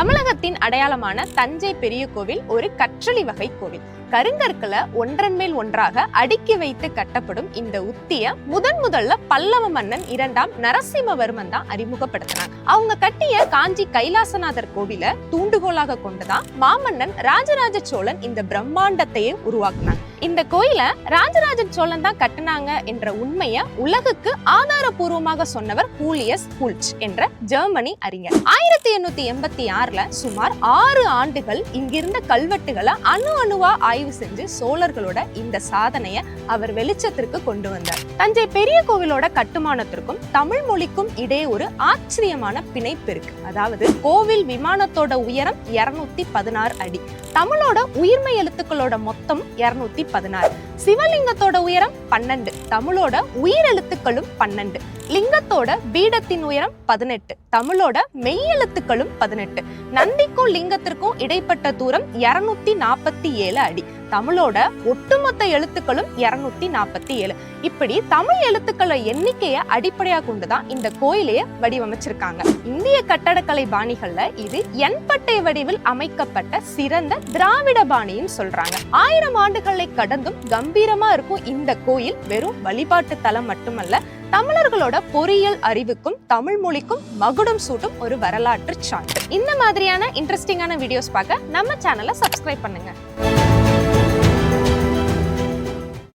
தமிழகத்தின் அடையாளமான தஞ்சை பெரிய கோவில் ஒரு கற்றளி வகை கோவில். கருங்கற்களை ஒன்றன் மேல் ஒன்றாக அடுக்கி வைத்து கட்டப்படும் இந்த உத்திய முதல்ல பல்லவ மன்னன் 2ஆம் நரசிம்மவர்மன் தான் அறிமுகப்படுத்தினாங்க. அவங்க கட்டிய காஞ்சி கைலாசநாதர் கோவில தூண்டுகோலாக கொண்டுதான் மாமன்னன் ராஜராஜ சோழன் இந்த பிரம்மாண்டத்தையே உருவாக்குனாங்க. இந்த கோயில ராஜராஜ சோழன் தான் கட்டினாங்க என்ற உண்மையை உலகுக்கு ஆதாரபூர்வமாக சொன்னவர் ஹூலியஸ் ஹூல்ச் என்ற ஜெர்மனி அறிஞர். 1886ல சுமார் 6 ஆண்டுகள் இங்கிருந்த கல்வெட்டுகளை அணுவா ஆய்வு செஞ்சு சோழர்களோட இந்த சாதனையை அவர் வெளிச்சத்திற்கு கொண்டு வந்தார். தஞ்சை பெரிய கோவிலோட கட்டுமானத்திற்கும் தமிழ் மொழிக்கும் இடையே ஒரு ஆச்சரியமான பிணைப்பு இருக்கு. அதாவது கோவில் விமானத்தோட உயரம் 216 அடி, தமிழோட உயிர்மை எழுத்துக்களோட மொத்தம் 216, சிவலிங்கத்தோட உயரம் 12, தமிழோட உயிர் எழுத்துக்களும் 12, லிங்கத்தோட பீடத்தின் உயரம் 18, தமிழோட மெய் எழுத்துக்களும் 18, நந்திக்கும் லிங்கத்திற்கும் இடைப்பட்ட தூரம் 247 அடி, தமிழோட ஒட்டுமொத்த எழுத்துக்களும் 247. இப்படி தமிழ் எழுத்துக்கள எண்ணிக்கையை அடிப்படையா கொண்டுதான் இந்த கோயிலையே வடிவமைச்சிருக்காங்க. இந்திய கட்டடக்கலை பாணிகள்ல இது எண்பட்டை வடிவில் அமைக்கப்பட்ட சிறந்த திராவிட பாணின்னு சொல்றாங்க. 1000 ஆண்டுகளை கடந்தும் கம்பீரமா இருக்கும் இந்த கோயில் வெறும் வழிபாட்டு தலம் மட்டுமல்ல, தமிழர்களோட பொறியியல் அறிவுக்கும் தமிழ் மொழிக்கும் மகுடம் சூட்டும் ஒரு வரலாற்று சான்று. இந்த மாதிரியான இன்ட்ரெஸ்டிங்கான வீடியோஸ் பார்க்க நம்ம சேனலை சப்ஸ்கிரைப் பண்ணுங்க.